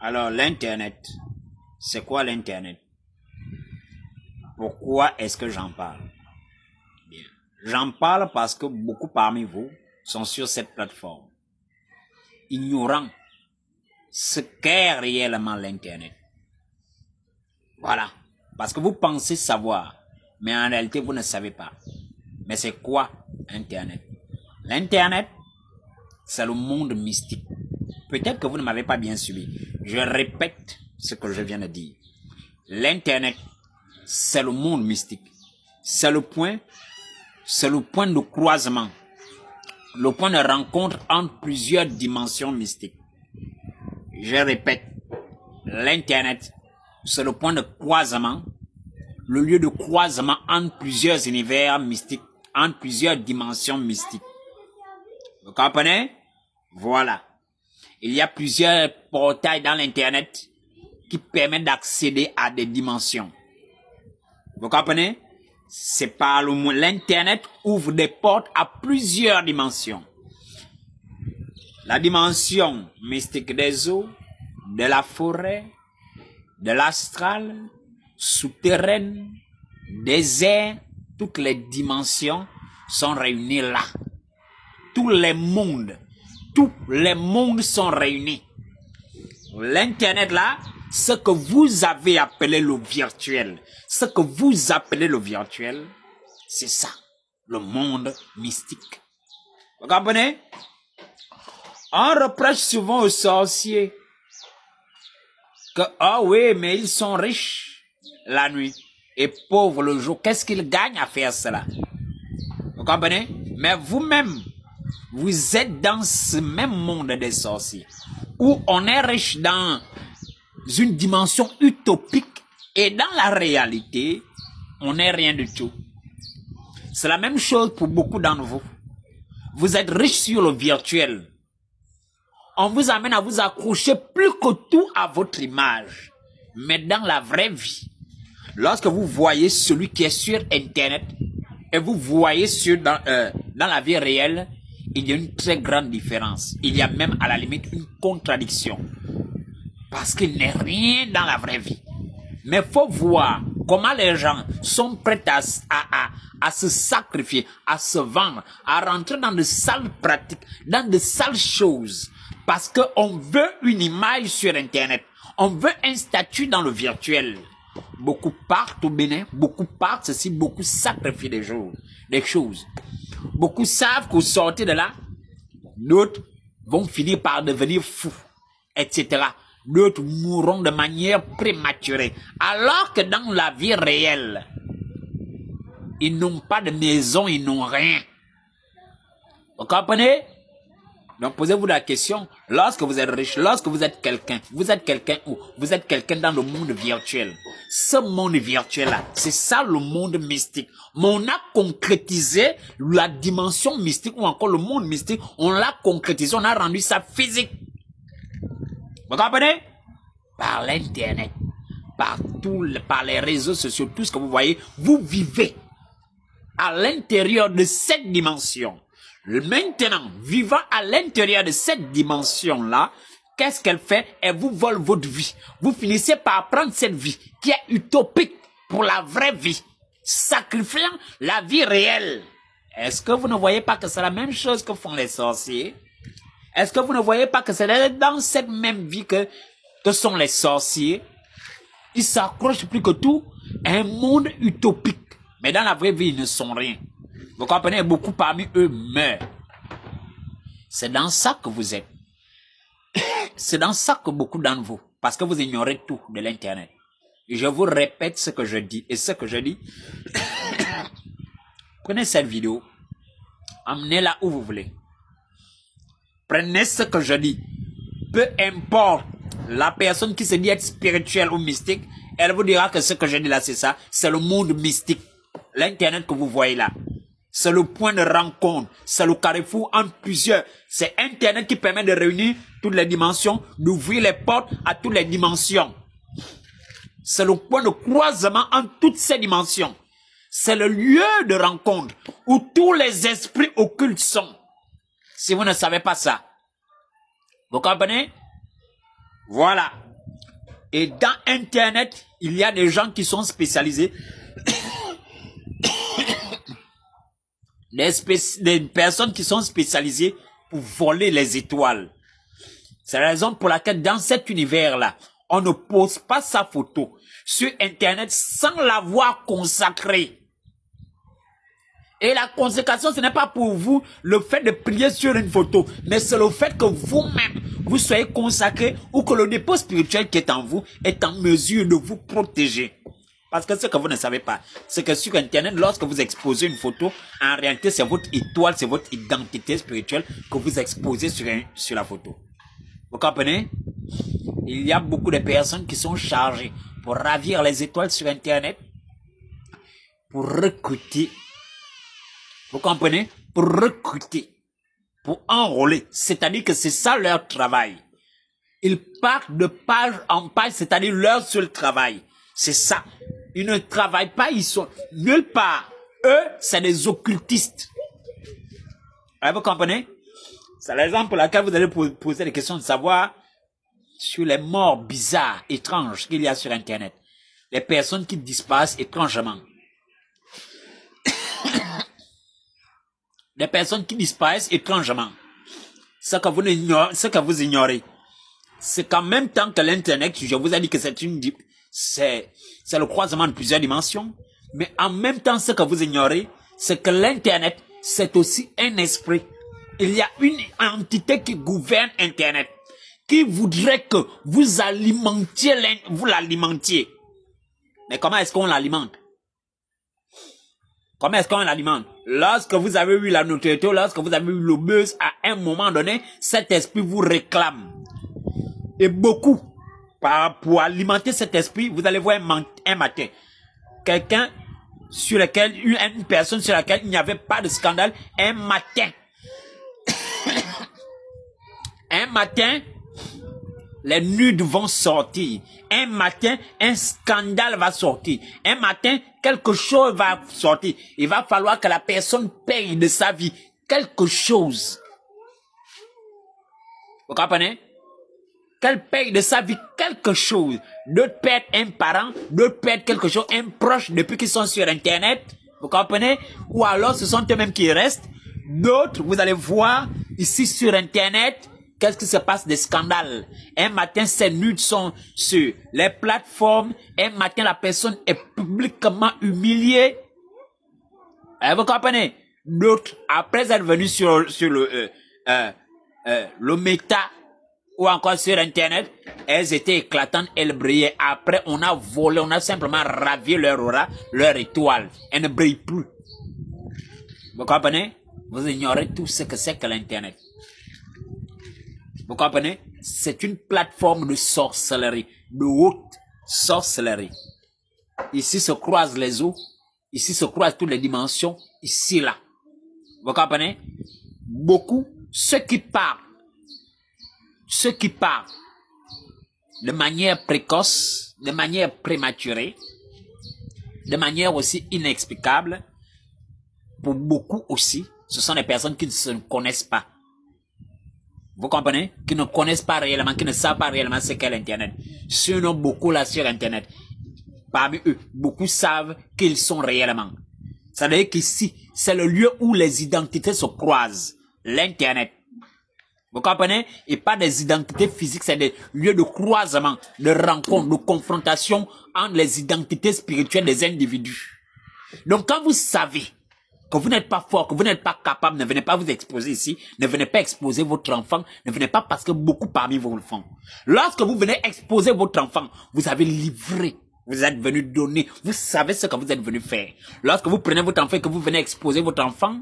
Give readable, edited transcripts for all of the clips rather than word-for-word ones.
Alors, l'Internet, c'est quoi l'Internet? Pourquoi est-ce que j'en parle? Bien. J'en parle parce que beaucoup parmi vous sont sur cette plateforme, ignorant ce qu'est réellement l'Internet. Voilà. Parce que vous pensez savoir, mais en réalité, vous ne savez pas. Mais c'est quoi Internet? L'Internet, c'est le monde mystique. Peut-être que vous ne m'avez pas bien suivi. Je répète ce que je viens de dire. L'Internet, c'est le monde mystique. C'est le point de croisement, le point de rencontre entre plusieurs dimensions mystiques. Je répète, l'Internet, c'est le point de croisement, le lieu de croisement entre plusieurs univers mystiques, entre plusieurs dimensions mystiques. Vous comprenez? Voilà. Il y a plusieurs portails dans l'Internet qui permettent d'accéder à des dimensions. Vous comprenez? C'est par l'Internet ouvre des portes à plusieurs dimensions. La dimension mystique des eaux, de la forêt, de l'astral, souterraine, des airs, toutes les dimensions sont réunies là. Tous les mondes sont réunis. L'Internet là, ce que vous avez appelé le virtuel, c'est ça, le monde mystique. Vous comprenez? On reproche souvent aux sorciers que, ah oui, mais ils sont riches la nuit et pauvres le jour. Qu'est-ce qu'ils gagnent à faire cela? Vous comprenez? Mais vous-même, vous êtes dans ce même monde des sorciers où on est riche dans une dimension utopique et dans la réalité, on n'est rien du tout. C'est la même chose pour beaucoup d'entre vous. Vous êtes riche sur le virtuel. On vous amène à vous accrocher plus que tout à votre image. Mais dans la vraie vie, lorsque vous voyez celui qui est sur Internet et vous voyez dans la vie réelle, il y a une très grande différence. Il y a même à la limite une contradiction. Parce qu'il n'est rien dans la vraie vie. Mais il faut voir comment les gens sont prêts à se sacrifier, à se vendre, à rentrer dans de sales pratiques, dans de sales choses. Parce qu'on veut une image sur Internet. On veut un statut dans le virtuel. Beaucoup partent au Bénin, beaucoup partent ceci, beaucoup sacrifient des choses. Beaucoup savent qu'au sortir de là, d'autres vont finir par devenir fous, etc. D'autres mourront de manière prématurée. Alors que dans la vie réelle, ils n'ont pas de maison, ils n'ont rien. Vous comprenez? Donc posez-vous la question, lorsque vous êtes riche, lorsque vous êtes quelqu'un où? Vous êtes quelqu'un dans le monde virtuel. Ce monde virtuel-là, c'est ça le monde mystique. Mais on a concrétisé la dimension mystique ou encore le monde mystique, on l'a concrétisé, on a rendu ça physique. Vous comprenez? Par l'Internet, par les réseaux sociaux, tout ce que vous voyez, vous vivez à l'intérieur de cette dimension. Maintenant, vivant à l'intérieur de cette dimension-là, qu'est-ce qu'elle fait? Elle vous vole votre vie. Vous finissez par prendre cette vie qui est utopique pour la vraie vie, sacrifiant la vie réelle. Est-ce que vous ne voyez pas que c'est la même chose que font les sorciers? Est-ce que vous ne voyez pas que c'est dans cette même vie que sont les sorciers? Ils s'accrochent plus que tout à un monde utopique. Mais dans la vraie vie, ils ne sont rien. Vous comprenez, beaucoup parmi eux meurent. C'est dans ça que vous êtes. C'est dans ça que beaucoup d'entre vous, parce que vous ignorez tout de l'Internet. Je vous répète ce que je dis. Et ce que je dis, prenez cette vidéo, emmenez-la où vous voulez. Prenez ce que je dis. Peu importe la personne qui se dit être spirituelle ou mystique, elle vous dira que ce que je dis là, c'est ça. C'est le monde mystique. L'Internet que vous voyez là. C'est le point de rencontre. C'est le carrefour entre plusieurs. C'est Internet qui permet de réunir toutes les dimensions, d'ouvrir les portes à toutes les dimensions. C'est le point de croisement entre toutes ces dimensions. C'est le lieu de rencontre où tous les esprits occultes sont. Si vous ne savez pas ça, vous comprenez? Voilà. Et dans Internet, il y a des gens qui sont spécialisés, des personnes qui sont spécialisées pour voler les étoiles. C'est la raison pour laquelle dans cet univers-là, on ne pose pas sa photo sur Internet sans l'avoir consacrée. Et la consécration, ce n'est pas pour vous le fait de prier sur une photo, mais c'est le fait que vous-même, vous soyez consacré ou que le dépôt spirituel qui est en vous est en mesure de vous protéger. Parce que ce que vous ne savez pas, c'est que sur Internet, lorsque vous exposez une photo, en réalité, c'est votre étoile, c'est votre identité spirituelle que vous exposez sur la photo. Vous comprenez? Il y a beaucoup de personnes qui sont chargées pour ravir les étoiles sur Internet, pour recruter. Vous comprenez? Pour recruter, pour enrôler. C'est-à-dire que c'est ça leur travail. Ils partent de page en page, c'est-à-dire leur seul travail. C'est ça. Ils ne travaillent pas, ils sont nulle part. Eux, c'est des occultistes. Vous comprenez? C'est l'exemple pour lequel vous allez poser des questions de savoir sur les morts bizarres, étranges qu'il y a sur Internet. Les personnes qui disparaissent étrangement. Des personnes qui disparaissent étrangement. Ce que vous ignorez, c'est qu'en même temps que l'Internet, je vous ai dit que c'est le croisement de plusieurs dimensions, mais en même temps, ce que vous ignorez, c'est que l'Internet, c'est aussi un esprit. Il y a une entité qui gouverne Internet, qui voudrait que vous l'alimentiez. Mais comment est-ce qu'on l'alimente? Comment est-ce qu'on l'alimente? Lorsque vous avez eu la notoriété, lorsque vous avez eu le buzz, à un moment donné, cet esprit vous réclame. Et beaucoup, pour alimenter cet esprit, vous allez voir un matin, quelqu'un sur lequel, une personne sur laquelle il n'y avait pas de scandale, un matin, les nudes vont sortir. Un matin, un scandale va sortir. Un matin, quelque chose va sortir. Il va falloir que la personne paye de sa vie quelque chose. Vous comprenez? Qu'elle paye de sa vie quelque chose. D'autres perdent un parent, d'autres perdent quelque chose, un proche depuis qu'ils sont sur Internet. Vous comprenez? Ou alors ce sont eux-mêmes qui restent. D'autres, vous allez voir ici sur Internet, qu'est-ce qui se passe des scandales. Un matin, ces nudes sont sur les plateformes. Un matin, la personne est publiquement humiliée. Vous comprenez? D'autres, après être venus sur le méta ou encore sur Internet, elles étaient éclatantes, elles brillaient. Après, on a volé, on a simplement ravi leur aura, leur étoile. Elles ne brillent plus. Vous comprenez? Vous ignorez tout ce que c'est que l'Internet. Vous comprenez? C'est une plateforme de sorcellerie, de haute sorcellerie. Ici se croisent les eaux, ici se croisent toutes les dimensions, ici, là. Vous comprenez? Beaucoup, ceux qui parlent de manière précoce, de manière prématurée, de manière aussi inexplicable, pour beaucoup aussi, ce sont des personnes qui ne se connaissent pas. Vous comprenez? Qui ne connaissent pas réellement, qui ne savent pas réellement ce qu'est l'Internet. Sinon, beaucoup là sur Internet, parmi eux, beaucoup savent qu'ils sont réellement. C'est-à-dire qu'ici, c'est le lieu où les identités se croisent. L'Internet. Vous comprenez? Et pas des identités physiques, c'est des lieux de croisement, de rencontre, de confrontation entre les identités spirituelles des individus. Donc quand vous savez que vous n'êtes pas fort, que vous n'êtes pas capable, ne venez pas vous exposer ici, ne venez pas exposer votre enfant, ne venez pas parce que beaucoup parmi vous le font. Lorsque vous venez exposer votre enfant, vous avez livré, vous êtes venu donner, vous savez ce que vous êtes venu faire. Lorsque vous prenez votre enfant et que vous venez exposer votre enfant,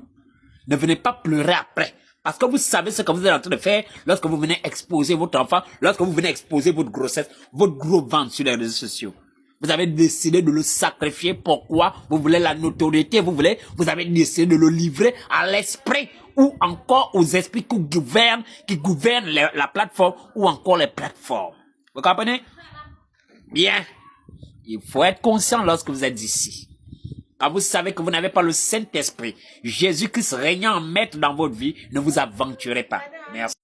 ne venez pas pleurer après. Parce que vous savez ce que vous êtes en train de faire lorsque vous venez exposer votre enfant, lorsque vous venez exposer votre grossesse, votre gros ventre sur les réseaux sociaux. Vous avez décidé de le sacrifier. Pourquoi? Vous voulez la notoriété, vous avez décidé de le livrer à l'esprit ou encore aux esprits qui gouvernent la plateforme ou encore les plateformes. Vous comprenez? Bien. Il faut être conscient lorsque vous êtes ici. Quand vous savez que vous n'avez pas le Saint-Esprit, Jésus-Christ régnant en maître dans votre vie, ne vous aventurez pas. Merci.